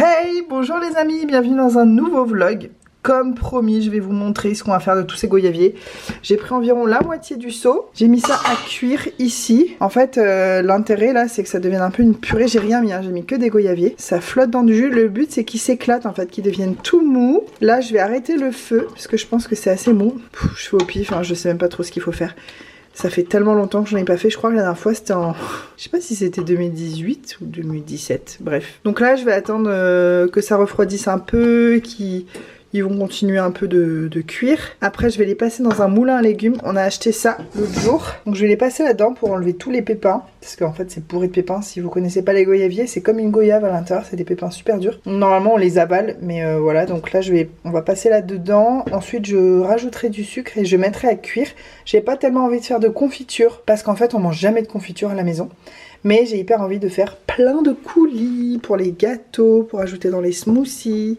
Hey, bonjour les amis, bienvenue dans un nouveau vlog. Comme promis, je vais vous montrer ce qu'on va faire de tous ces goyaviers. J'ai pris environ la moitié du seau. J'ai mis ça à cuire ici. En fait, l'intérêt là, c'est que ça devienne un peu une purée. J'ai rien mis, hein. J'ai mis que des goyaviers. Ça flotte dans du jus. Le but, c'est qu'ils s'éclatent en fait, qu'ils deviennent tout mous. Là, je vais arrêter le feu parce que je pense que c'est assez mou. Je fais au pif, hein, je sais même pas trop ce qu'il faut faire. Ça fait tellement longtemps que je n'en ai pas fait, je crois que la dernière fois c'était en... Je sais pas si c'était 2018 ou 2017, bref. Donc là je vais attendre que ça refroidisse un peu, qu'ils vont continuer un peu de cuire. Après je vais les passer dans un moulin à légumes, on a acheté ça l'autre jour. Donc je vais les passer là-dedans pour enlever tous les pépins. Parce qu'en fait c'est bourré de pépins, si vous connaissez pas les goyaviers, c'est comme une goyave à l'intérieur, c'est des pépins super durs. Normalement on les avale, mais voilà, donc là on va passer là-dedans. Ensuite je rajouterai du sucre et je mettrai à cuire. J'ai pas tellement envie de faire de confiture, parce qu'en fait on mange jamais de confiture à la maison. Mais j'ai hyper envie de faire plein de coulis pour les gâteaux, pour ajouter dans les smoothies.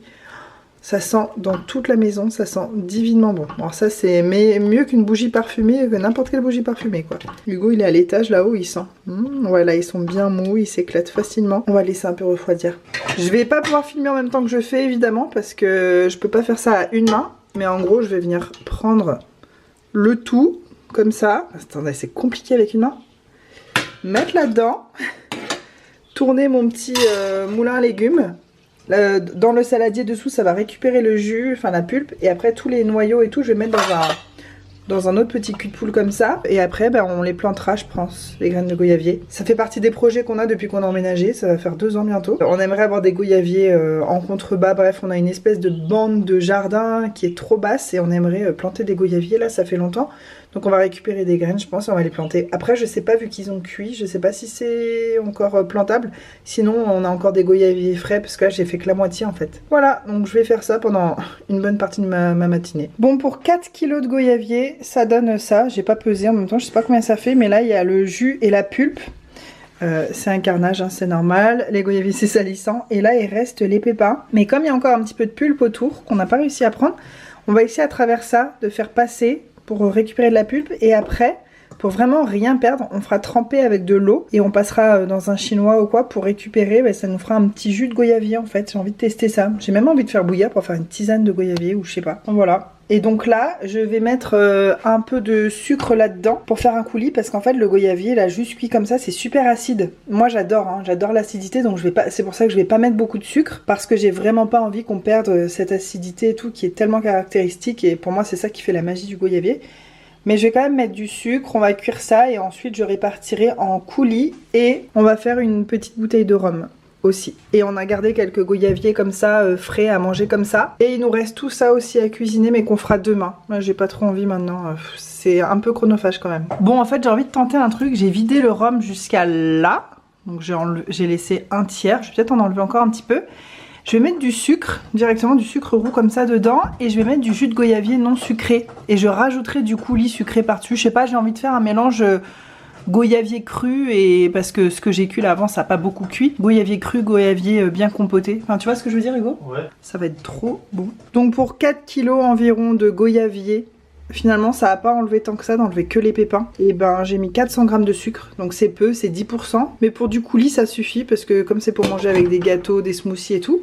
Ça sent dans toute la maison, ça sent divinement bon. Alors ça c'est mieux qu'une bougie parfumée, que n'importe quelle bougie parfumée quoi. Hugo il est à l'étage là-haut, il sent. Voilà, ils sont bien mous, ils s'éclatent facilement. On va laisser un peu refroidir. Je vais pas pouvoir filmer en même temps que je fais évidemment, parce que je peux pas faire ça à une main. Mais en gros je vais venir prendre le tout, comme ça. Attendez, c'est compliqué avec une main. Mettre là-dedans. Tourner mon petit moulin à légumes. Dans le saladier dessous, ça va récupérer le jus, enfin la pulpe. Et après, tous les noyaux et tout, je vais mettre dans un autre petit cul de poule comme ça. Et après, on les plantera, je pense, les graines de goyavier. Ça fait partie des projets qu'on a depuis qu'on a emménagé. Ça va faire 2 ans bientôt. On aimerait avoir des goyaviers en contrebas. Bref, on a une espèce de bande de jardin qui est trop basse. Et on aimerait planter des goyaviers. Là, ça fait longtemps. Donc on va récupérer des graines, je pense, et on va les planter. Après, je sais pas, vu qu'ils ont cuit, je sais pas si c'est encore plantable. Sinon, on a encore des goyaviers frais, parce que là, j'ai fait que la moitié, en fait. Voilà, donc je vais faire ça pendant une bonne partie de ma matinée. Bon, pour 4 kilos de goyavier, ça donne ça. J'ai pas pesé en même temps, je sais pas combien ça fait, mais là, il y a le jus et la pulpe. C'est un carnage, hein, c'est normal. Les goyaviers, c'est salissant. Et là, il reste les pépins. Mais comme il y a encore un petit peu de pulpe autour, qu'on n'a pas réussi à prendre, on va essayer à travers ça de faire passer pour récupérer de la pulpe. Et après, pour vraiment rien perdre, on fera tremper avec de l'eau et on passera dans un chinois ou quoi pour récupérer. Ça nous fera un petit jus de goyavier en fait. J'ai envie de tester ça. J'ai même envie de faire bouillir pour faire une tisane de goyavier ou je sais pas. Donc, voilà. Et donc là, je vais mettre un peu de sucre là-dedans pour faire un coulis, parce qu'en fait le goyavier là juste cuit comme ça, c'est super acide. Moi j'adore, hein, j'adore l'acidité, donc c'est pour ça que je vais pas mettre beaucoup de sucre, parce que j'ai vraiment pas envie qu'on perde cette acidité et tout qui est tellement caractéristique, et pour moi c'est ça qui fait la magie du goyavier. Mais je vais quand même mettre du sucre, on va cuire ça et ensuite je répartirai en coulis et on va faire une petite bouteille de rhum aussi. Et on a gardé quelques goyaviers comme ça, frais à manger comme ça. Et il nous reste tout ça aussi à cuisiner, mais qu'on fera demain. Moi j'ai pas trop envie maintenant, c'est un peu chronophage quand même. Bon, en fait j'ai envie de tenter un truc, j'ai vidé le rhum jusqu'à là. Donc j'ai laissé un tiers, je vais peut-être en enlever encore un petit peu. Je vais mettre du sucre, directement du sucre roux comme ça dedans, et je vais mettre du jus de goyavier non sucré. Et je rajouterai du coulis sucré par-dessus. Je sais pas, j'ai envie de faire un mélange goyavier cru, et parce que ce que j'ai cuit là avant ça n'a pas beaucoup cuit. Goyavier cru, goyavier bien compoté. Enfin tu vois ce que je veux dire Hugo? Ouais. Ça va être trop bon. Donc pour 4 kilos environ de goyavier, finalement ça n'a pas enlevé tant que ça, d'enlever que les pépins. Et j'ai mis 400 g de sucre, donc c'est peu, c'est 10%. Mais pour du coulis ça suffit, parce que comme c'est pour manger avec des gâteaux, des smoothies et tout.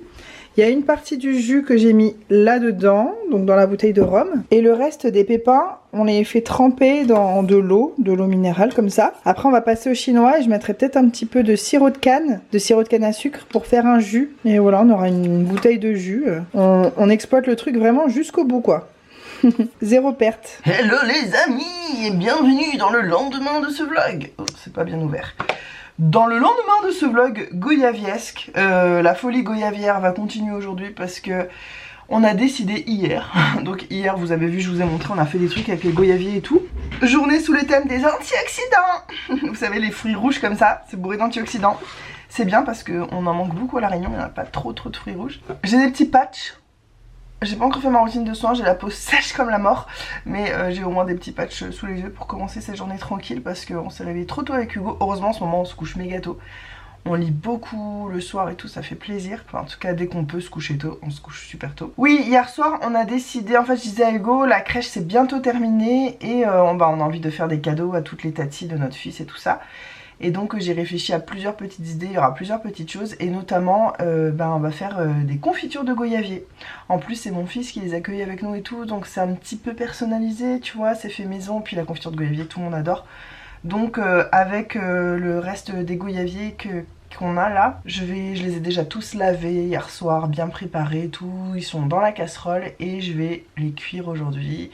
Il y a une partie du jus que j'ai mis là-dedans, donc dans la bouteille de rhum. Et le reste des pépins, on les fait tremper dans de l'eau minérale comme ça. Après on va passer au chinois et je mettrai peut-être un petit peu de sirop de canne à sucre pour faire un jus. Et voilà, on aura une bouteille de jus. On exploite le truc vraiment jusqu'au bout quoi. Zéro perte. Hello les amis et bienvenue dans le lendemain de ce vlog. Oh, c'est pas bien ouvert. Dans le lendemain de ce vlog goyaviesque, la folie goyavière va continuer aujourd'hui parce que on a décidé hier, donc hier vous avez vu, je vous ai montré, on a fait des trucs avec les goyaviers et tout. Journée sous le thème des antioxydants. Vous savez, les fruits rouges comme ça, c'est bourré d'antioxydants. C'est bien parce qu'on en manque beaucoup à La Réunion, il n'y en a pas trop de fruits rouges. J'ai des petits patchs. J'ai pas encore fait ma routine de soins, j'ai la peau sèche comme la mort, mais j'ai au moins des petits patchs sous les yeux pour commencer cette journée tranquille, parce qu'on s'est réveillé trop tôt avec Hugo. Heureusement en ce moment on se couche méga tôt. On lit beaucoup le soir et tout, ça fait plaisir. Enfin, en tout cas, dès qu'on peut se coucher tôt, on se couche super tôt. Oui, hier soir, on a décidé, en fait, je disais à Hugo, la crèche c'est bientôt terminé et on a envie de faire des cadeaux à toutes les tatis de notre fils et tout ça. Et donc j'ai réfléchi à plusieurs petites idées, il y aura plusieurs petites choses et notamment on va faire des confitures de goyavier. En plus c'est mon fils qui les accueille avec nous et tout, donc c'est un petit peu personnalisé, tu vois, c'est fait maison, puis la confiture de goyavier tout le monde adore. Donc avec le reste des goyaviers qu'on a là, je les ai déjà tous lavés hier soir, bien préparés, tout, ils sont dans la casserole et je vais les cuire aujourd'hui.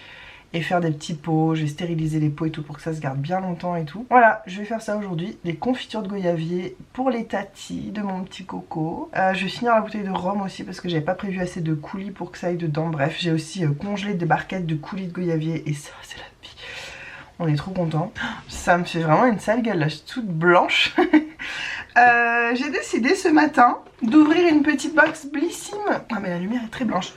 Et faire des petits pots, je vais stériliser les pots et tout pour que ça se garde bien longtemps et tout. Voilà, je vais faire ça aujourd'hui, des confitures de goyavier pour les tatis de mon petit coco. Je vais finir la bouteille de rhum aussi parce que j'avais pas prévu assez de coulis pour que ça aille dedans. Bref, j'ai aussi congelé des barquettes de coulis de goyavier et ça, c'est la vie. On est trop contents. Ça me fait vraiment une sale gueule là, je suis toute blanche. J'ai décidé ce matin d'ouvrir une petite box Blissim. Ah mais la lumière est très blanche.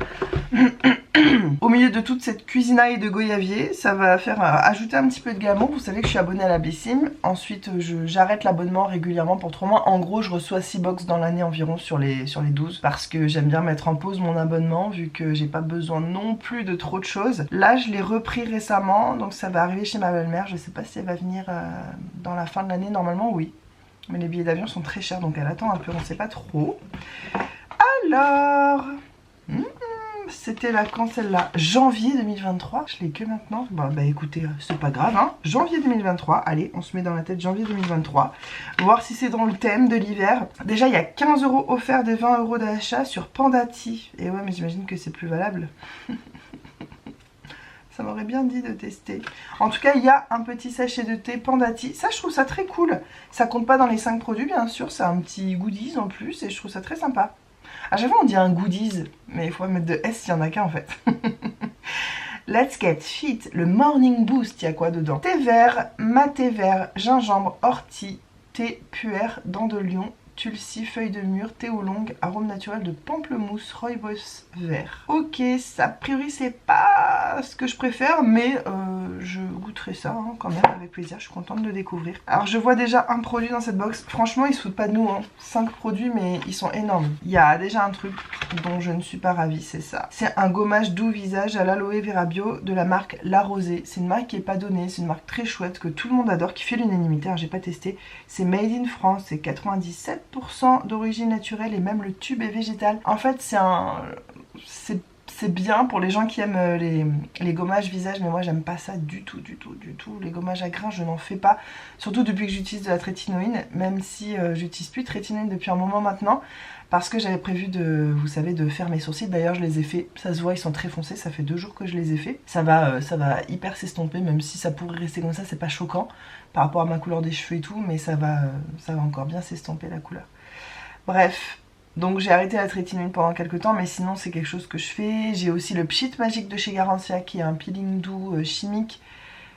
Au milieu de toute cette cuisinaille de goyavier, ça va faire ajouter un petit peu de glamour. Vous savez que je suis abonnée à la Blissim. Ensuite j'arrête l'abonnement régulièrement pour 3 mois. En gros je reçois 6 box dans l'année environ sur les 12. Parce que j'aime bien mettre en pause mon abonnement vu que j'ai pas besoin non plus de trop de choses. Là je l'ai repris récemment, donc ça va arriver chez ma belle-mère. Je sais pas si elle va venir dans la fin de l'année, normalement oui. Mais les billets d'avion sont très chers donc elle attend un peu, on sait pas trop. Alors... c'était là quand celle-là? Janvier 2023. Je l'ai que maintenant. Bah écoutez, c'est pas grave hein. Janvier 2023. Allez, on se met dans la tête janvier 2023. Voir si c'est dans le thème de l'hiver. Déjà, il y a 15 € offerts des 20 € d'achat sur Pandati. Et ouais, mais j'imagine que c'est plus valable. Ça m'aurait bien dit de tester. En tout cas, il y a un petit sachet de thé Pandati. Ça, je trouve ça très cool. Ça compte pas dans les 5 produits, bien sûr. C'est un petit goodies en plus et je trouve ça très sympa. À chaque fois on dit un goodies, mais il faut mettre de S s'il y en a qu'un en fait. Let's Get Fit, le Morning Boost, il y a quoi dedans? Thé vert, maté vert, gingembre, ortie, thé puer, dents de lion, tulsi, feuilles de mûre, thé oolong, arôme naturel de pamplemousse, rooibos vert. Ok, ça a priori c'est pas ce que je préfère, mais je goûterai ça hein, quand même avec plaisir, je suis contente de le découvrir. Alors je vois déjà un produit dans cette box, franchement ils se foutent pas de nous, hein. 5 produits mais ils sont énormes. Il y a déjà un truc dont je ne suis pas ravie, c'est ça. C'est un gommage doux visage à l'aloe vera bio de la marque La Rosée. C'est une marque qui est pas donnée, c'est une marque très chouette que tout le monde adore, qui fait l'unanimité, j'ai pas testé. C'est made in France, c'est 97% d'origine naturelle et même le tube est végétal. En fait c'est bien pour les gens qui aiment les gommages visage, mais moi j'aime pas ça du tout. Les gommages à grains je n'en fais pas, surtout depuis que j'utilise de la trétinoïne, même si j'utilise plus de trétinoïne depuis un moment maintenant, parce que j'avais prévu vous savez, de faire mes sourcils. D'ailleurs je les ai fait, ça se voit, ils sont très foncés, ça fait 2 jours que je les ai fait. Ça va hyper s'estomper, même si ça pourrait rester comme ça, c'est pas choquant par rapport à ma couleur des cheveux et tout, mais ça va encore bien s'estomper la couleur. Bref, donc j'ai arrêté la trétinoïne pendant quelques temps, mais sinon c'est quelque chose que je fais. J'ai aussi le Pchit Magique de chez Garantia qui est un peeling doux chimique.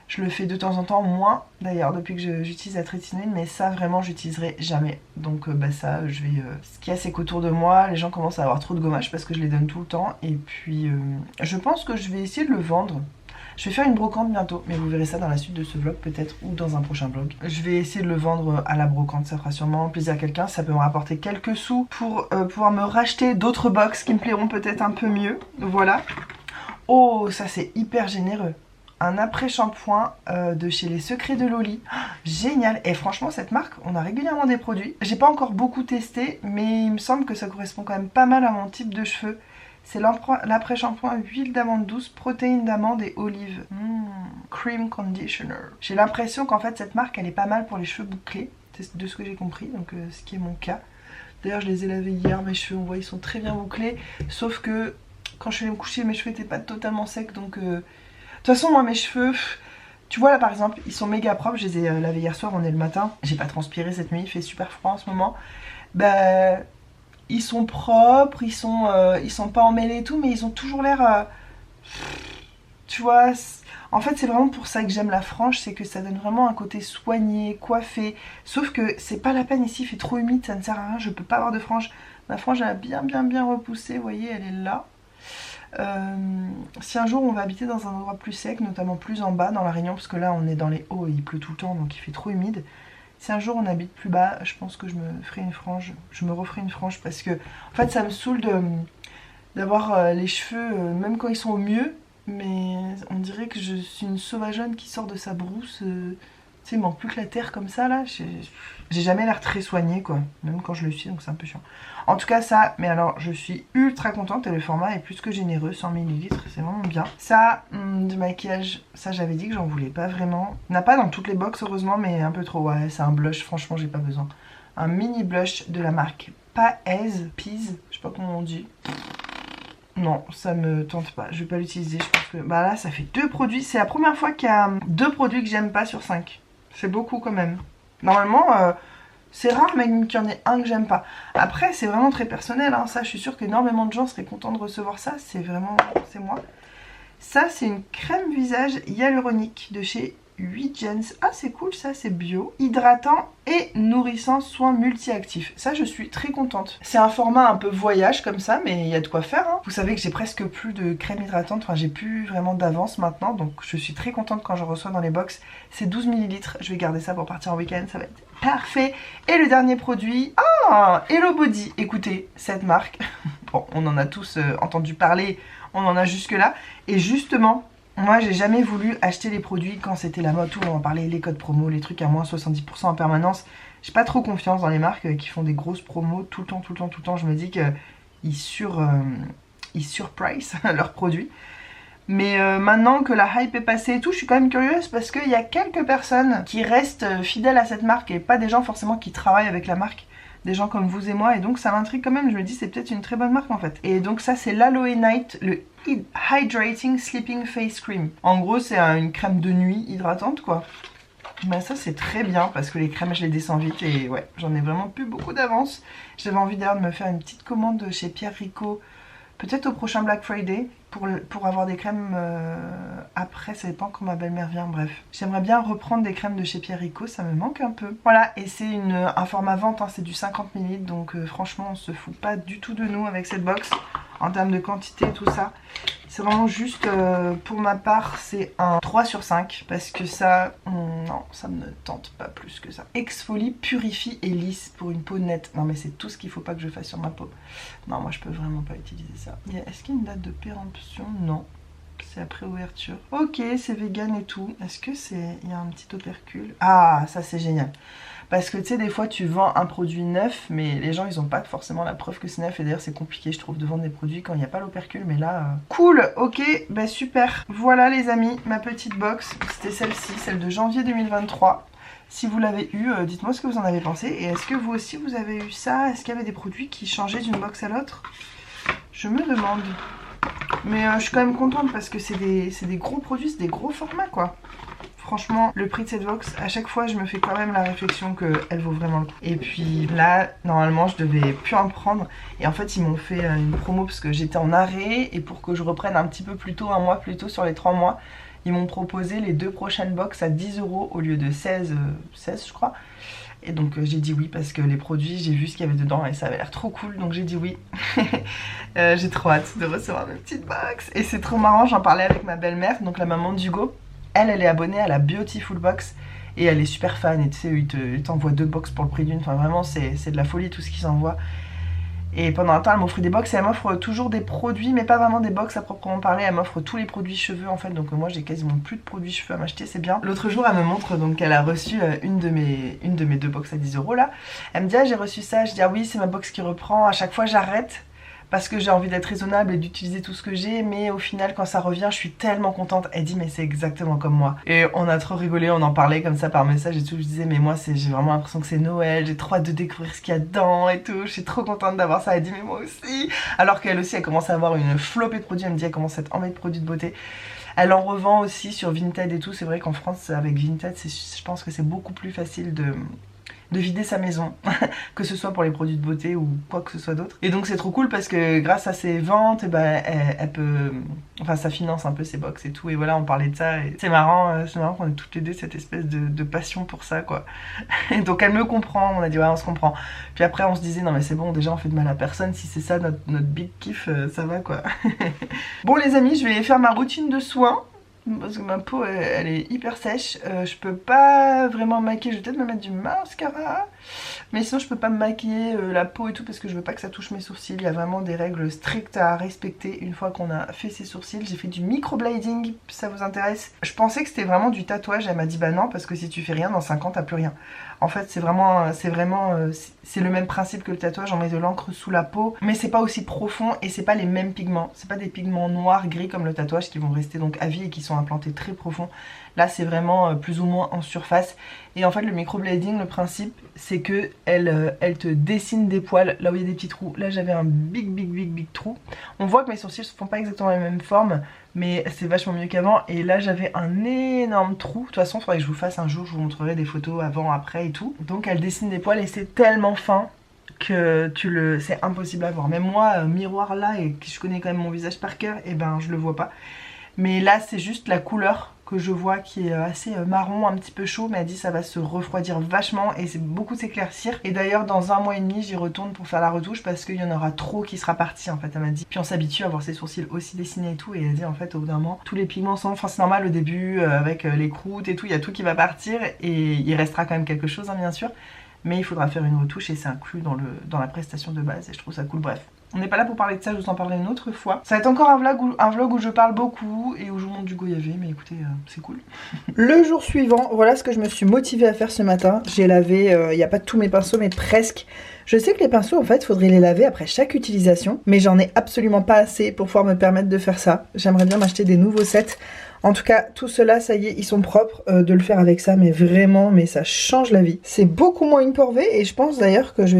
Je le fais de temps en temps, moins d'ailleurs depuis que j'utilise la trétinoïne, mais ça vraiment j'utiliserai jamais. Donc ça je vais... Ce qu'il y a c'est qu'autour de moi les gens commencent à avoir trop de gommage parce que je les donne tout le temps. Et puis je pense que je vais essayer de le vendre. Je vais faire une brocante bientôt, mais vous verrez ça dans la suite de ce vlog peut-être, ou dans un prochain vlog. Je vais essayer de le vendre à la brocante, ça fera sûrement plaisir à quelqu'un. Ça peut me rapporter quelques sous pour pouvoir me racheter d'autres box qui me plairont peut-être un peu mieux. Voilà. Oh, ça c'est hyper généreux. Un après-shampoing de chez Les Secrets de Loli. Oh, génial. Et franchement cette marque, on a régulièrement des produits. J'ai pas encore beaucoup testé, mais il me semble que ça correspond quand même pas mal à mon type de cheveux. C'est l'après-shampoing huile d'amande douce, protéines d'amande et olive. Cream conditioner. J'ai l'impression qu'en fait cette marque elle est pas mal pour les cheveux bouclés. C'est de ce que j'ai compris, donc ce qui est mon cas. D'ailleurs je les ai lavés hier, mes cheveux on voit ils sont très bien bouclés. Sauf que quand je suis allée me coucher mes cheveux n'étaient pas totalement secs, donc... De toute façon moi mes cheveux... Tu vois là par exemple, ils sont méga propres, je les ai lavés hier soir, on est le matin. J'ai pas transpiré cette nuit, il fait super froid en ce moment. Bah... Ils sont propres, ils sont pas emmêlés et tout, mais ils ont toujours l'air... tu vois, en fait c'est vraiment pour ça que j'aime la frange, c'est que ça donne vraiment un côté soigné, coiffé. Sauf que c'est pas la peine ici, il fait trop humide, ça ne sert à rien, je peux pas avoir de frange. Ma frange elle a bien repoussé, vous voyez, elle est là. Si un jour on va habiter dans un endroit plus sec, notamment plus en bas dans la Réunion, parce que là on est dans les hauts et il pleut tout le temps, donc il fait trop humide. Si un jour on habite plus bas, je pense que je me ferai une frange. Je me referai une frange parce que en fait ça me saoule d'avoir les cheveux, même quand ils sont au mieux, mais on dirait que je suis une sauvageonne qui sort de sa brousse. sais, il manque plus que la terre comme ça là. J'ai jamais l'air très soignée quoi, même quand je le suis, donc c'est un peu chiant. En tout cas ça, mais alors je suis ultra contente et le format est plus que généreux, 100 ml, c'est vraiment bien. Ça, du maquillage, ça j'avais dit que j'en voulais pas vraiment. Il n'y en a pas dans toutes les box heureusement, mais un peu trop, ouais, c'est un blush, franchement j'ai pas besoin. Un mini blush de la marque Paez, je sais pas comment on dit. Non, ça me tente pas, je vais pas l'utiliser, je pense que... Bah là ça fait 2 produits, c'est la première fois qu'il y a 2 produits que j'aime pas sur 5. C'est beaucoup quand même. Normalement, c'est rare même qu'il y en ait un que j'aime pas. Après, c'est vraiment très personnel, hein. Ça, je suis sûre qu'énormément de gens seraient contents de recevoir ça. C'est vraiment... c'est moi. Ça, c'est une crème visage hyaluronique de chez 8 Gens. Ah, c'est cool, ça, c'est bio. Hydratant et nourrissant soin multi-actifs. Ça, je suis très contente. C'est un format un peu voyage comme ça, mais il y a de quoi faire, hein. Vous savez que j'ai presque plus de crème hydratante. Enfin, j'ai plus vraiment d'avance maintenant. Donc, je suis très contente quand je reçois dans les box. C'est 12 ml. Je vais garder ça pour partir en week-end. Ça va être parfait. Et le dernier produit, Hello Body. Écoutez, cette marque, bon, on en a tous entendu parler, on en a jusque là. Et justement, moi j'ai jamais voulu acheter les produits quand c'était la mode, tout on en parlait, les codes promo, les trucs à moins 70% en permanence. J'ai pas trop confiance dans les marques qui font des grosses promos tout le temps. Je me dis qu'ils surprice leurs produits. Mais maintenant que la hype est passée et tout, je suis quand même curieuse parce qu'il y a quelques personnes qui restent fidèles à cette marque et pas des gens forcément qui travaillent avec la marque. Des gens comme vous et moi, et donc ça m'intrigue quand même, je me dis c'est peut-être une très bonne marque en fait. Et donc ça c'est l'Aloe Night, le Hydrating Sleeping Face Cream. En gros c'est une crème de nuit hydratante quoi. Bah ça c'est très bien parce que les crèmes je les descends vite et ouais, j'en ai vraiment plus beaucoup d'avance. J'avais envie d'ailleurs de me faire une petite commande chez Pierre Rico, peut-être au prochain Black Friday, pour avoir des crèmes après, ça dépend quand ma belle-mère vient, bref. J'aimerais bien reprendre des crèmes de chez Pierre Rico, ça me manque un peu. Voilà, et c'est un format vente, hein, c'est du 50 ml, donc franchement on se fout pas du tout de nous avec cette box, en termes de quantité et tout ça. C'est vraiment juste, pour ma part, c'est un 3 sur 5, parce que ça, non, ça me tente pas plus que ça. Exfolie, purifie et lisse pour une peau nette. Non mais c'est tout ce qu'il faut pas que je fasse sur ma peau. Non, moi je peux vraiment pas utiliser ça. Est-ce qu'il y a une date de péremption? Non. C'est après ouverture. Ok, c'est vegan et tout. Est-ce que c'est... il y a un petit opercule? Ah, ça c'est génial. Parce que tu sais, des fois tu vends un produit neuf, mais les gens ils ont pas forcément la preuve que c'est neuf. Et d'ailleurs c'est compliqué je trouve de vendre des produits quand il n'y a pas l'opercule. Mais là, cool, ok, bah super. Voilà les amis, ma petite box. C'était celle-ci, celle de janvier 2023. Si vous l'avez eu, dites-moi ce que vous en avez pensé. Et est-ce que vous aussi vous avez eu ça? Est-ce qu'il y avait des produits qui changeaient d'une box à l'autre? Je me demande. Mais je suis quand même contente parce que c'est des gros produits, c'est des gros formats quoi. Franchement, le prix de cette box, à chaque fois je me fais quand même la réflexion qu'elle vaut vraiment le coup. Et puis là, normalement je devais plus en prendre. Et en fait ils m'ont fait une promo parce que j'étais en arrêt. Et pour que je reprenne un petit peu plus tôt, un mois plus tôt sur les 3 mois, ils m'ont proposé les 2 prochaines box à 10 € au lieu de 16 je crois. Et donc j'ai dit oui parce que les produits, j'ai vu ce qu'il y avait dedans et ça avait l'air trop cool, donc j'ai dit oui. J'ai trop hâte de recevoir mes petites box. Et c'est trop marrant, j'en parlais avec ma belle-mère, donc la maman d'Hugo. Elle est abonnée à la Beautiful Box et elle est super fan. Et tu sais, ils t'envoient 2 box pour le prix d'une. Enfin vraiment, c'est de la folie tout ce qu'ils envoient. Et pendant un temps, elle m'offre des box et elle m'offre toujours des produits, mais pas vraiment des box à proprement parler. Elle m'offre tous les produits cheveux en fait, donc moi j'ai quasiment plus de produits cheveux à m'acheter, c'est bien. L'autre jour, elle me montre donc qu'elle a reçu une de mes 2 box à 10 € là. Elle me dit, ah j'ai reçu ça, je dis ah oui, c'est ma box qui reprend. À chaque fois, j'arrête parce que j'ai envie d'être raisonnable et d'utiliser tout ce que j'ai, mais au final quand ça revient je suis tellement contente. Elle dit mais c'est exactement comme moi. Et on a trop rigolé, on en parlait comme ça par message et tout. Je disais mais moi j'ai vraiment l'impression que c'est Noël, j'ai trop hâte de découvrir ce qu'il y a dedans et tout. Je suis trop contente d'avoir ça. Elle dit mais moi aussi. Alors qu'elle aussi elle commence à avoir une flopée de produits, elle me dit elle commence à être embêtée de produits de beauté. Elle en revend aussi sur Vinted et tout. C'est vrai qu'en France avec Vinted je pense que c'est beaucoup plus facile de vider sa maison, que ce soit pour les produits de beauté ou quoi que ce soit d'autre. Et donc c'est trop cool parce que grâce à ses ventes, et ben, elle peut... Enfin ça finance un peu ses box et tout. Et voilà, on parlait de ça. Et c'est marrant qu'on ait toutes les deux cette espèce de passion pour ça quoi. Et donc elle me comprend, on a dit ouais on se comprend. Puis après on se disait non mais c'est bon, déjà on fait de mal à personne. Si c'est ça notre big kiff, ça va quoi. Bon les amis, je vais faire ma routine de soins. parce que ma peau elle est hyper sèche. Je peux pas vraiment me maquiller, je vais peut-être me mettre du mascara, mais sinon je peux pas me maquiller la peau et tout parce que je veux pas que ça touche mes sourcils. Il y a vraiment des règles strictes à respecter une fois qu'on a fait ses sourcils. J'ai fait du microblading, ça vous intéresse? Je pensais que c'était vraiment du tatouage, elle m'a dit bah non, parce que si tu fais rien dans 5 ans t'as plus rien. En fait c'est le même principe que le tatouage, on met de l'encre sous la peau, mais c'est pas aussi profond et c'est pas les mêmes pigments. C'est pas des pigments noirs, gris comme le tatouage qui vont rester donc à vie et qui sont implantés très profond. Là c'est vraiment plus ou moins en surface. Et en fait le microblading, le principe c'est que elle te dessine des poils là où il y a des petits trous. Là j'avais un big trou. On voit que mes sourcils ne font pas exactement la même forme, mais c'est vachement mieux qu'avant. Et là j'avais un énorme trou. De toute façon il faudrait que je vous fasse un jour, je vous montrerai des photos avant, après et tout. Donc elle dessine des poils et c'est tellement fin que c'est impossible à voir. Même moi, miroir là, et que je connais quand même mon visage par cœur, et ben je le vois pas. Mais là c'est juste la couleur que je vois qui est assez marron, un petit peu chaud, mais elle dit ça va se refroidir vachement et c'est beaucoup s'éclaircir. Et d'ailleurs dans 1 mois et demi j'y retourne pour faire la retouche parce qu'il y en aura trop qui sera parti en fait, elle m'a dit. Puis on s'habitue à voir ses sourcils aussi dessinés et tout, et elle dit en fait au bout d'un moment tous les pigments sont, enfin c'est normal au début avec les croûtes et tout, il y a tout qui va partir et il restera quand même quelque chose hein, bien sûr. Mais il faudra faire une retouche et c'est inclus dans la prestation de base et je trouve ça cool. Bref, on n'est pas là pour parler de ça, je vous en parlerai une autre fois. Ça va être encore un vlog où je parle beaucoup et où je vous montre du goyavier, mais écoutez, c'est cool. Le jour suivant, voilà ce que je me suis motivée à faire ce matin. J'ai lavé, il n'y a pas tous mes pinceaux, mais presque. Je sais que les pinceaux, en fait, il faudrait les laver après chaque utilisation, mais j'en ai absolument pas assez pour pouvoir me permettre de faire ça. J'aimerais bien m'acheter des nouveaux sets. En tout cas, tout cela, ça y est, ils sont propres. De le faire avec ça, mais vraiment, mais ça change la vie. C'est beaucoup moins une corvée et je pense d'ailleurs que je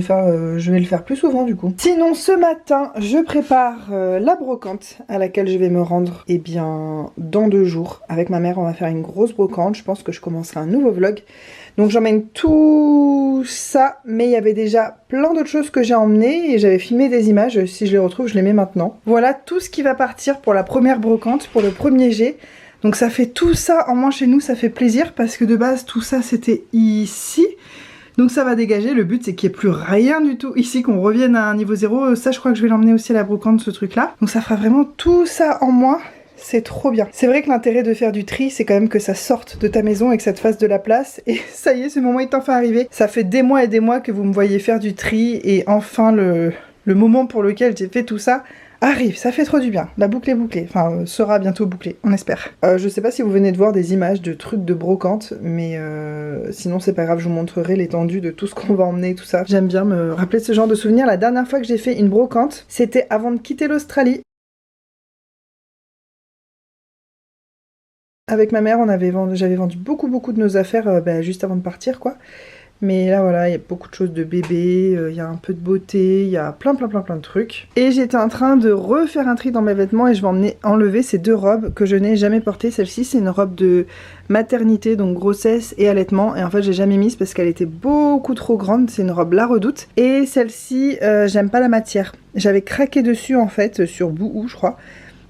vais le faire plus souvent du coup. Sinon, ce matin, je prépare la brocante à laquelle je vais me rendre, eh bien, dans 2 jours. Avec ma mère, on va faire une grosse brocante. Je pense que je commencerai un nouveau vlog. Donc j'emmène tout ça, mais il y avait déjà plein d'autres choses que j'ai emmenées et j'avais filmé des images. Si je les retrouve, je les mets maintenant. Voilà tout ce qui va partir pour la première brocante, pour le premier jet. Donc ça fait tout ça en moins chez nous, ça fait plaisir parce que de base tout ça c'était ici. Donc ça va dégager, le but c'est qu'il n'y ait plus rien du tout ici, qu'on revienne à un niveau 0. Ça je crois que je vais l'emmener aussi à la brocante ce truc là. Donc ça fera vraiment tout ça en moins, c'est trop bien. C'est vrai que l'intérêt de faire du tri c'est quand même que ça sorte de ta maison et que ça te fasse de la place. Et ça y est, ce moment est enfin arrivé. Ça fait des mois et des mois que vous me voyez faire du tri et enfin le moment pour lequel j'ai fait tout ça arrive, ça fait trop du bien. La boucle est bouclée, enfin sera bientôt bouclée, on espère. Je sais pas si vous venez de voir des images de trucs de brocante, mais sinon c'est pas grave, je vous montrerai l'étendue de tout ce qu'on va emmener, tout ça. J'aime bien me rappeler ce genre de souvenirs. La dernière fois que j'ai fait une brocante, c'était avant de quitter l'Australie. Avec ma mère, j'avais vendu beaucoup de nos affaires juste avant de partir quoi. Mais là voilà, il y a beaucoup de choses de bébé, il y a un peu de beauté, il y a plein de trucs. Et j'étais en train de refaire un tri dans mes vêtements et je vais enlever ces 2 robes que je n'ai jamais portées. Celle-ci c'est une robe de maternité, donc grossesse et allaitement. Et en fait j'ai jamais mise parce qu'elle était beaucoup trop grande, c'est une robe La Redoute. Et celle-ci, j'aime pas la matière. J'avais craqué dessus en fait, sur Boohoo je crois.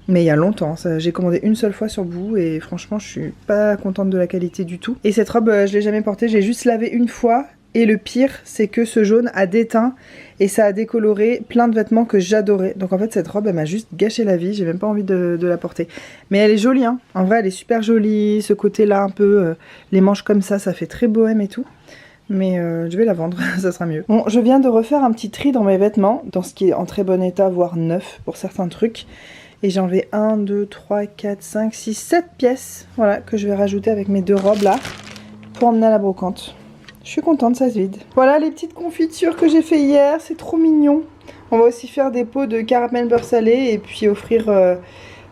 Mais il y a longtemps, j'ai commandé une seule fois sur Boohoo et franchement je suis pas contente de la qualité du tout. Et cette robe je l'ai jamais portée, j'ai juste lavé une fois et le pire c'est que ce jaune a déteint et ça a décoloré plein de vêtements que j'adorais. Donc en fait cette robe elle m'a juste gâché la vie, j'ai même pas envie de la porter. Mais elle est jolie hein, en vrai elle est super jolie, ce côté là un peu, les manches comme ça fait très bohème et tout. Mais je vais la vendre, ça sera mieux. Bon, je viens de refaire un petit tri dans mes vêtements, dans ce qui est en très bon état, voire neuf pour certains trucs. Et j'ai enlevé 1, 2, 3, 4, 5, 6, 7 pièces. Voilà, que je vais rajouter avec mes 2 robes là. Pour emmener à la brocante. Je suis contente, ça se vide. Voilà les petites confitures que j'ai fait hier. C'est trop mignon. On va aussi faire des pots de caramel beurre salé. Et puis offrir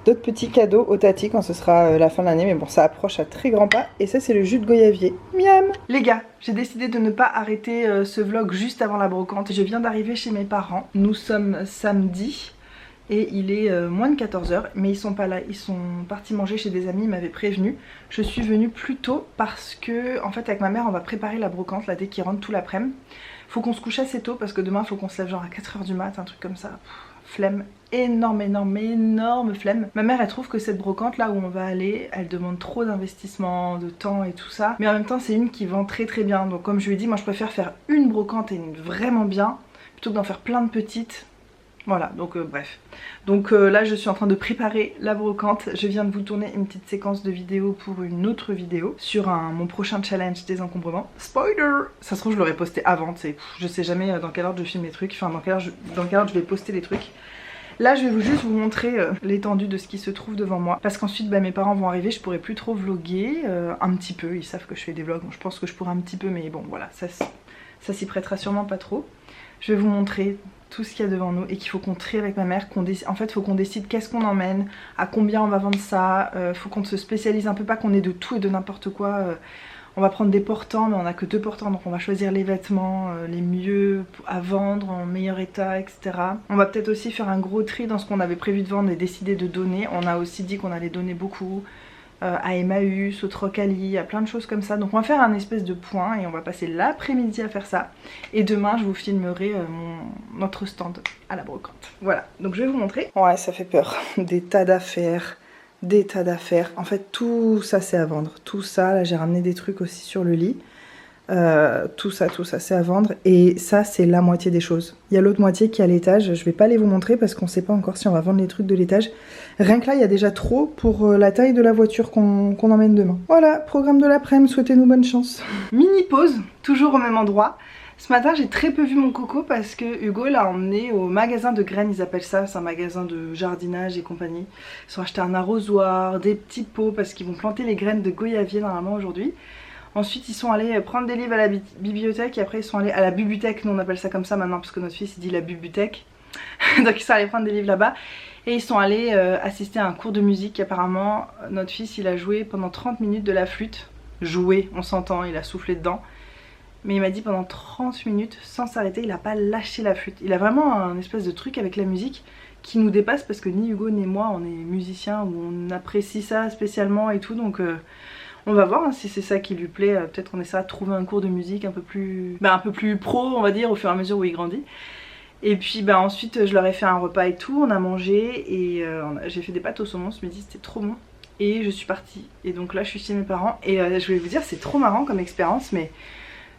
d'autres petits cadeaux aux tatis quand ce sera la fin de l'année. Mais bon, ça approche à très grands pas. Et ça, c'est le jus de goyavier. Miam! Les gars, j'ai décidé de ne pas arrêter ce vlog juste avant la brocante. Je viens d'arriver chez mes parents. Nous sommes samedi. Et il est moins de 14 h, mais ils sont pas là, ils sont partis manger chez des amis, ils m'avaient prévenu. Je suis venue plus tôt parce que, en fait, avec ma mère, on va préparer la brocante là dès qu'ils rentrent tout l'après-midi. Faut qu'on se couche assez tôt parce que demain, faut qu'on se lève genre à 4 h du mat, un truc comme ça. Flemme, énorme flemme. Ma mère, elle trouve que cette brocante là où on va aller, elle demande trop d'investissement, de temps et tout ça. Mais en même temps, c'est une qui vend très bien. Donc comme je lui ai dit, moi je préfère faire une brocante et une vraiment bien, plutôt que d'en faire plein de petites. Voilà, donc bref. Donc là je suis en train de préparer la brocante. Je viens de vous tourner une petite séquence de vidéo pour une autre vidéo sur mon prochain challenge des encombrements. Spoiler! Ça se trouve je l'aurais posté avant, je sais jamais dans quel ordre je filme les trucs, enfin dans quel ordre je vais poster les trucs. Là je vais juste vous montrer l'étendue de ce qui se trouve devant moi. Parce qu'ensuite mes parents vont arriver, je pourrai plus trop vlogger, un petit peu, ils savent que je fais des vlogs, donc je pense que je pourrai un petit peu, mais bon voilà, ça s'y prêtera sûrement pas trop. Je vais vous montrer tout ce qu'il y a devant nous et qu'il faut qu'on trie avec ma mère. En fait, il faut qu'on décide qu'est-ce qu'on emmène, à combien on va vendre ça. Faut qu'on se spécialise un peu, pas qu'on ait de tout et de n'importe quoi. On va prendre des portants, mais on a que 2 portants, donc on va choisir les vêtements les mieux à vendre, en meilleur état, etc. On va peut-être aussi faire un gros tri dans ce qu'on avait prévu de vendre et décider de donner. On a aussi dit qu'on allait donner beaucoup. À Emmaüs, au Trocali, à plein de choses comme ça. Donc on va faire un espèce de point et on va passer l'après-midi à faire ça. Et demain je vous filmerai notre stand à la brocante. Voilà, donc je vais vous montrer. Ouais, ça fait peur. Des tas d'affaires, des tas d'affaires. En fait tout ça c'est à vendre. Tout ça, là j'ai ramené des trucs aussi sur le lit. Tout ça c'est à vendre et ça c'est la moitié des choses. Il y a l'autre moitié qui est à l'étage, je vais pas les vous montrer parce qu'on sait pas encore si on va vendre les trucs de l'étage. Rien que là il y a déjà trop pour la taille de la voiture qu'on emmène demain. Voilà, programme de l'après-midi, souhaitez-nous bonne chance. Mini pause, toujours au même endroit. Ce matin j'ai très peu vu mon coco parce que Hugo l'a emmené au magasin de graines, ils appellent ça, c'est un magasin de jardinage et compagnie. Ils ont acheté un arrosoir, des petits pots parce qu'ils vont planter les graines de goyavier normalement aujourd'hui. Ensuite ils sont allés prendre des livres à la bibliothèque et après ils sont allés à la bubuthèque, nous on appelle ça comme ça maintenant parce que notre fils il dit la bubuthèque. Donc ils sont allés prendre des livres là-bas et ils sont allés assister à un cours de musique. Apparemment notre fils il a joué pendant 30 minutes de la flûte. Joué, on s'entend, il a soufflé dedans. Mais il m'a dit pendant 30 minutes sans s'arrêter, il a pas lâché la flûte. Il a vraiment un espèce de truc avec la musique qui nous dépasse parce que ni Hugo ni moi on est musiciens ou on apprécie ça spécialement et tout, donc on va voir hein, si c'est ça qui lui plaît. Peut-être qu'on essaiera de trouver un cours de musique un peu plus pro on va dire au fur et à mesure où il grandit. Et puis ensuite je leur ai fait un repas et tout, on a mangé et j'ai fait des pâtes au saumon ce midi, c'était trop bon. Et je suis partie et donc là je suis chez mes parents et je vais vous dire c'est trop marrant comme expérience, mais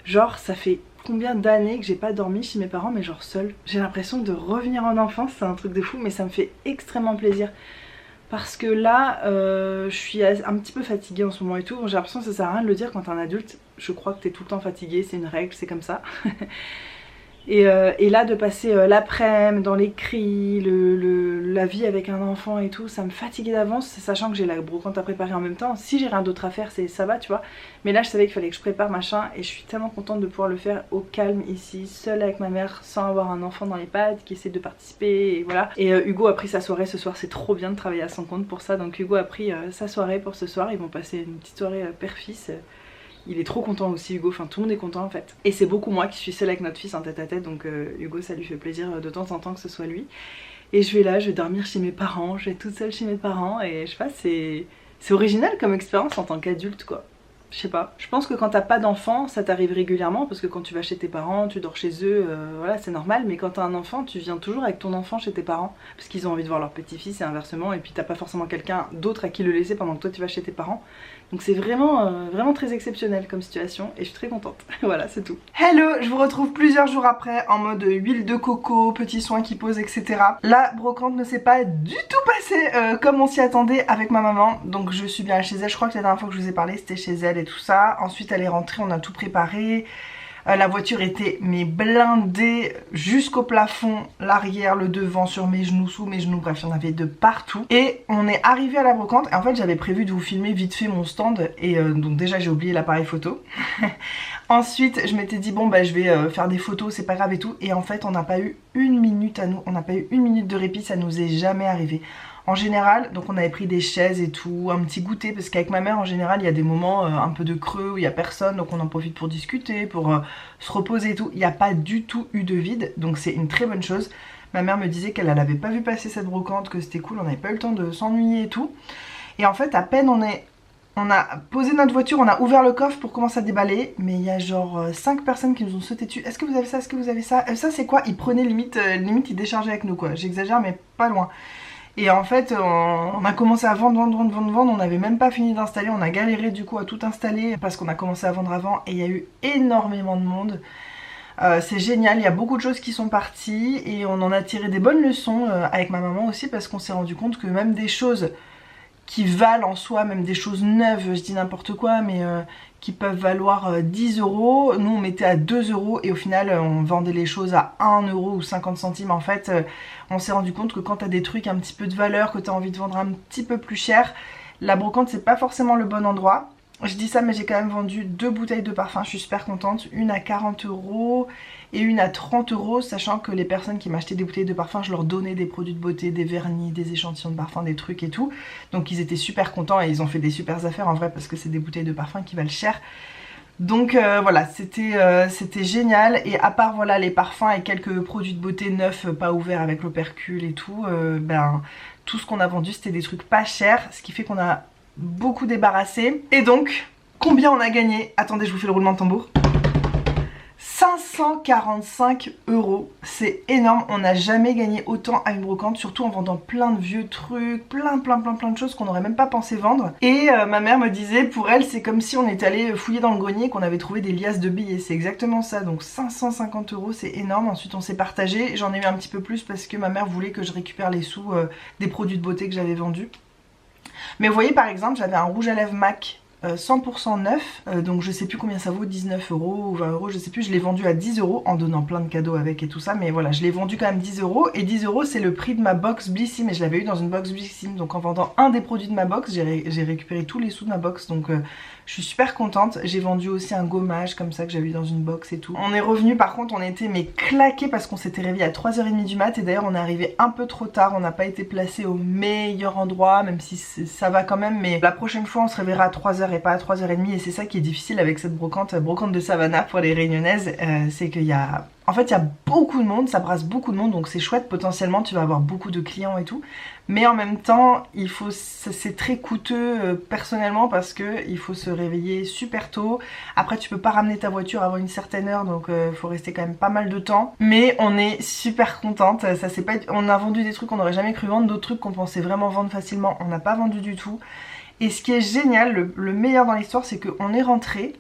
genre ça fait combien d'années que j'ai pas dormi chez mes parents mais genre seule. J'ai l'impression de revenir en enfance, c'est un truc de fou, mais ça me fait extrêmement plaisir. Parce que là, je suis un petit peu fatiguée en ce moment et tout. J'ai l'impression que ça sert à rien de le dire quand t'es un adulte. Je crois que t'es tout le temps fatiguée, c'est une règle, c'est comme ça. Et là, de passer l'après-midi dans les cris, la vie avec un enfant et tout, ça me fatiguait d'avance, sachant que j'ai la brocante à préparer en même temps. Si j'ai rien d'autre à faire, ça va, tu vois. Mais là, je savais qu'il fallait que je prépare machin et je suis tellement contente de pouvoir le faire au calme ici, seule avec ma mère, sans avoir un enfant dans les pattes qui essaie de participer et voilà. Et Hugo a pris sa soirée ce soir, c'est trop bien de travailler à son compte pour ça. Donc Hugo a pris sa soirée pour ce soir, ils vont passer une petite soirée père-fils. Il est trop content aussi Hugo, enfin tout le monde est content en fait. Et c'est beaucoup moi qui suis seule avec notre fils en tête à tête, donc Hugo ça lui fait plaisir de temps en temps que ce soit lui. Et je vais dormir chez mes parents, je vais toute seule chez mes parents et je sais pas, c'est original comme expérience en tant qu'adulte quoi. Je sais pas, je pense que quand t'as pas d'enfant ça t'arrive régulièrement parce que quand tu vas chez tes parents, tu dors chez eux, voilà c'est normal, mais quand t'as un enfant tu viens toujours avec ton enfant chez tes parents parce qu'ils ont envie de voir leur petit-fils et inversement, et puis t'as pas forcément quelqu'un d'autre à qui le laisser pendant que toi tu vas chez tes parents. Donc c'est vraiment, vraiment très exceptionnel comme situation et je suis très contente. Voilà, c'est tout. Hello, je vous retrouve plusieurs jours après en mode huile de coco, petits soins qui posent, etc. La brocante ne s'est pas du tout passée comme on s'y attendait avec ma maman. Donc je suis bien chez elle, je crois que la dernière fois que je vous ai parlé c'était chez elle et tout ça. Ensuite elle est rentrée, on a tout préparé. La voiture était mais blindée jusqu'au plafond, l'arrière, le devant, sur mes genoux, sous mes genoux, bref il y en avait de partout. Et on est arrivé à la brocante et en fait j'avais prévu de vous filmer vite fait mon stand et donc déjà j'ai oublié l'appareil photo. Ensuite je m'étais dit bon je vais faire des photos, c'est pas grave et tout, et en fait on n'a pas eu une minute à nous, on n'a pas eu une minute de répit, ça nous est jamais arrivé. En général, donc on avait pris des chaises et tout, un petit goûter, parce qu'avec ma mère en général il y a des moments un peu de creux où il n'y a personne, donc on en profite pour discuter, pour se reposer et tout. Il n'y a pas du tout eu de vide, donc c'est une très bonne chose. Ma mère me disait qu'elle n'avait pas vu passer cette brocante, que c'était cool, on n'avait pas eu le temps de s'ennuyer et tout. Et en fait à peine on a posé notre voiture, on a ouvert le coffre pour commencer à déballer, mais il y a genre 5 personnes qui nous ont sauté dessus. Est-ce que vous avez ça? Est-ce que vous avez ça? Ça c'est quoi? Ils prenaient limite ils déchargeaient avec nous quoi, j'exagère mais pas loin. Et en fait on a commencé à vendre, on n'avait même pas fini d'installer, on a galéré du coup à tout installer parce qu'on a commencé à vendre avant et il y a eu énormément de monde. C'est génial, il y a beaucoup de choses qui sont parties et on en a tiré des bonnes leçons avec ma maman aussi, parce qu'on s'est rendu compte que même des choses qui valent en soi, même des choses neuves, je dis n'importe quoi, mais qui peuvent valoir 10 euros, nous on mettait à 2 euros et au final on vendait les choses à 1 euro ou 50 centimes. En fait, on s'est rendu compte que quand tu as des trucs un petit peu de valeur, que tu as envie de vendre un petit peu plus cher, la brocante c'est pas forcément le bon endroit. Je dis ça, mais j'ai quand même vendu 2 bouteilles de parfum, je suis super contente. Une à 40 euros et une à 30 euros, sachant que les personnes qui m'achetaient des bouteilles de parfum, je leur donnais des produits de beauté, des vernis, des échantillons de parfum, des trucs et tout. Donc ils étaient super contents et ils ont fait des super affaires en vrai, parce que c'est des bouteilles de parfum qui valent cher. Donc voilà, c'était génial. Et à part voilà les parfums et quelques produits de beauté neufs, pas ouverts avec l'opercule et tout, ben tout ce qu'on a vendu c'était des trucs pas chers, ce qui fait qu'on a beaucoup débarrassé. Et donc, combien on a gagné? Attendez, je vous fais le roulement de tambour. 545 euros, c'est énorme, on n'a jamais gagné autant à une brocante, surtout en vendant plein de vieux trucs, plein de choses qu'on n'aurait même pas pensé vendre. Et ma mère me disait, pour elle, c'est comme si on était allé fouiller dans le grenier et qu'on avait trouvé des liasses de billets, c'est exactement ça, donc 550 euros, c'est énorme. Ensuite on s'est partagé, j'en ai eu un petit peu plus parce que ma mère voulait que je récupère les sous des produits de beauté que j'avais vendus. Mais vous voyez par exemple, j'avais un rouge à lèvres MAC 100% neuf, donc je sais plus combien ça vaut, 19 euros ou 20 euros, je sais plus, je l'ai vendu à 10 euros en donnant plein de cadeaux avec et tout ça, mais voilà, je l'ai vendu quand même 10 euros, et 10 euros c'est le prix de ma box Blissim, et je l'avais eu dans une box Blissim, donc en vendant un des produits de ma box, j'ai récupéré tous les sous de ma box, donc je suis super contente. J'ai vendu aussi un gommage comme ça que j'avais eu dans une box et tout. On est revenu, par contre on était mais claqués parce qu'on s'était réveillé à 3h30 du mat, et d'ailleurs on est arrivé un peu trop tard, on n'a pas été placé au meilleur endroit, même si ça va quand même, mais la prochaine fois on se réveillera à 3h et pas à 3h30, et c'est ça qui est difficile avec cette brocante de Savannah pour les Réunionnaises, c'est qu'il y a... En fait il y a beaucoup de monde, ça brasse beaucoup de monde, donc c'est chouette, potentiellement tu vas avoir beaucoup de clients et tout. Mais en même temps, c'est très coûteux personnellement, parce que il faut se réveiller super tôt. Après tu peux pas ramener ta voiture avant une certaine heure, donc il faut rester quand même pas mal de temps. Mais on est super contente, on a vendu des trucs qu'on n'aurait jamais cru vendre, d'autres trucs qu'on pensait vraiment vendre facilement, on n'a pas vendu du tout. Et ce qui est génial, le meilleur dans l'histoire, c'est qu'on est rentré.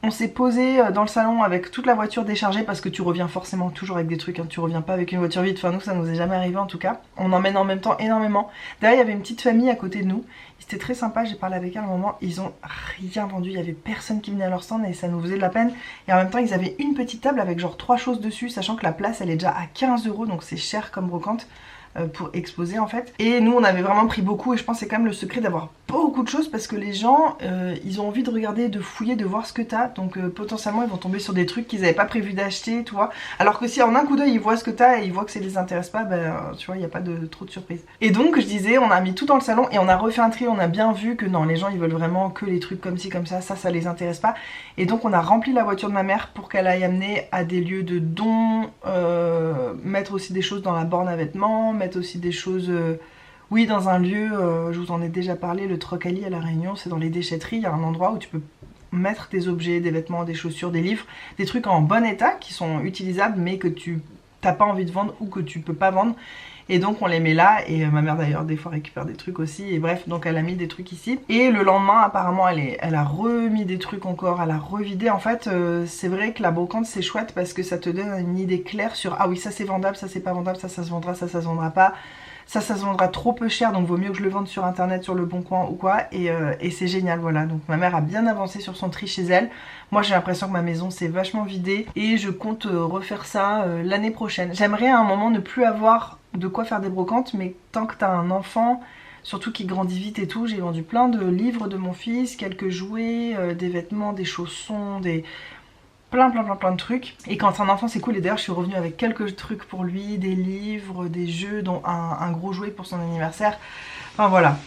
On s'est posé dans le salon avec toute la voiture déchargée, parce que tu reviens forcément toujours avec des trucs, hein. Tu reviens pas avec une voiture vide, enfin nous ça nous est jamais arrivé en tout cas. On emmène en même temps énormément. Derrière il y avait une petite famille à côté de nous, c'était très sympa, j'ai parlé avec eux à un moment, ils ont rien vendu, il y avait personne qui venait à leur stand et ça nous faisait de la peine. Et en même temps ils avaient une petite table avec genre 3 choses dessus, sachant que la place elle est déjà à 15 euros, donc c'est cher comme brocante pour exposer en fait. Et nous on avait vraiment pris beaucoup, et je pense que c'est quand même le secret d'avoir beaucoup de choses, parce que les gens ils ont envie de regarder, de fouiller, de voir ce que t'as, donc potentiellement ils vont tomber sur des trucs qu'ils n'avaient pas prévu d'acheter, tu vois. Alors que si en un coup d'œil ils voient ce que t'as et ils voient que ça les intéresse pas, ben tu vois, il n'y a pas trop de surprises. Et donc je disais, on a mis tout dans le salon et on a refait un tri, on a bien vu que non, les gens ils veulent vraiment que les trucs comme ci comme ça les intéresse pas. Et donc on a rempli la voiture de ma mère pour qu'elle aille amener à des lieux de dons, mettre aussi des choses dans la borne à vêtements, mettre aussi des choses... Oui, dans un lieu, je vous en ai déjà parlé, le Trocali à La Réunion, c'est dans les déchetteries, il y a un endroit où tu peux mettre des objets, des vêtements, des chaussures, des livres, des trucs en bon état qui sont utilisables mais que tu n'as pas envie de vendre ou que tu peux pas vendre. Et donc on les met là, et ma mère d'ailleurs des fois récupère des trucs aussi, et bref, donc elle a mis des trucs ici. Et le lendemain apparemment elle a remis des trucs encore, elle a revidé. En fait c'est vrai que la brocante c'est chouette parce que ça te donne une idée claire sur ah oui ça c'est vendable, ça c'est pas vendable, ça se vendra, ça se vendra pas. Ça se vendra trop peu cher, donc vaut mieux que je le vende sur internet, sur le bon coin ou quoi, et c'est génial, voilà. Donc ma mère a bien avancé sur son tri chez elle. Moi j'ai l'impression que ma maison s'est vachement vidée, et je compte refaire ça l'année prochaine. J'aimerais à un moment ne plus avoir de quoi faire des brocantes, mais tant que t'as un enfant, surtout qui grandit vite et tout, j'ai vendu plein de livres de mon fils, quelques jouets, des vêtements, des chaussons, plein de trucs. Et quand un enfant c'est cool, et d'ailleurs je suis revenue avec quelques trucs pour lui, des livres, des jeux, dont un gros jouet pour son anniversaire. Enfin voilà,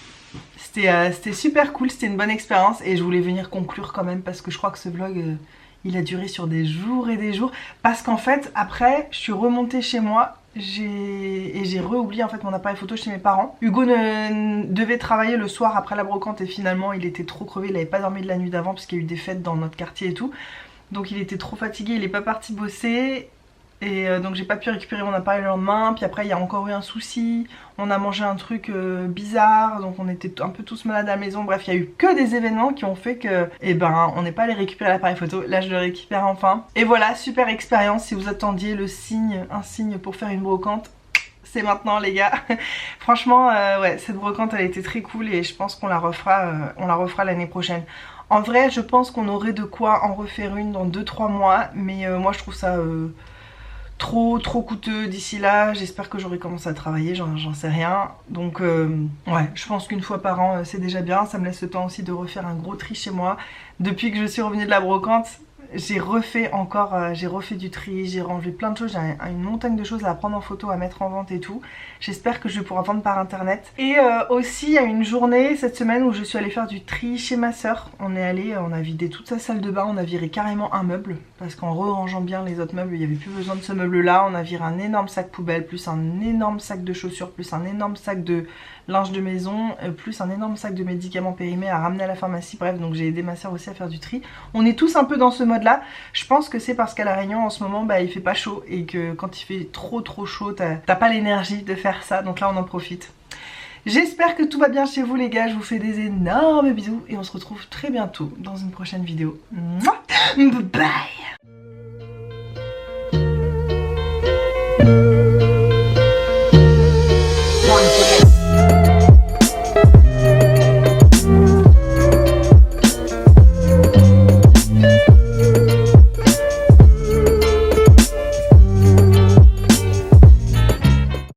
c'était super cool, c'était une bonne expérience, et je voulais venir conclure quand même parce que je crois que ce vlog il a duré sur des jours et des jours, parce qu'en fait après je suis remontée chez moi, j'ai re-oublié en fait mon appareil photo chez mes parents. Hugo devait travailler le soir après la brocante, et finalement il était trop crevé, il avait pas dormi de la nuit d'avant parce qu'il y a eu des fêtes dans notre quartier et tout. Donc il était trop fatigué, il est pas parti bosser. Et donc j'ai pas pu récupérer mon appareil le lendemain. Puis après il y a encore eu un souci. On a mangé un truc bizarre. Donc on était un peu tous malades à la maison. Bref, il y a eu que des événements qui ont fait que on n'est pas allé récupérer l'appareil photo. Là je le récupère enfin. Et voilà, super expérience. Si vous attendiez un signe pour faire une brocante, c'est maintenant les gars. Franchement ouais, cette brocante elle a été très cool et je pense qu'on la refera l'année prochaine. En vrai je pense qu'on aurait de quoi en refaire une dans 2-3 mois. Mais moi je trouve ça trop coûteux d'ici là. J'espère que j'aurai commencé à travailler, j'en sais rien. Donc ouais, je pense qu'une fois par an c'est déjà bien. Ça me laisse le temps aussi de refaire un gros tri chez moi. Depuis que je suis revenue de la brocante, j'ai refait du tri, j'ai rangé plein de choses, j'ai une montagne de choses à prendre en photo, à mettre en vente et tout. J'espère que je vais pouvoir vendre par internet. Et aussi il y a une journée cette semaine où je suis allée faire du tri chez ma soeur. On a vidé toute sa salle de bain, on a viré carrément un meuble. Parce qu'en rangeant bien les autres meubles, il n'y avait plus besoin de ce meuble là. On a viré un énorme sac poubelle, plus un énorme sac de chaussures, plus un énorme sac de linge de maison, plus un énorme sac de médicaments périmés à ramener à la pharmacie. Bref, donc j'ai aidé ma soeur aussi à faire du tri. On est tous un peu dans ce mode là. Je pense que c'est parce qu'à La Réunion en ce moment il fait pas chaud et que quand il fait trop chaud t'as pas l'énergie de faire ça, donc là on en profite. J'espère que tout va bien chez vous les gars, je vous fais des énormes bisous et on se retrouve très bientôt dans une prochaine vidéo. Bye bye.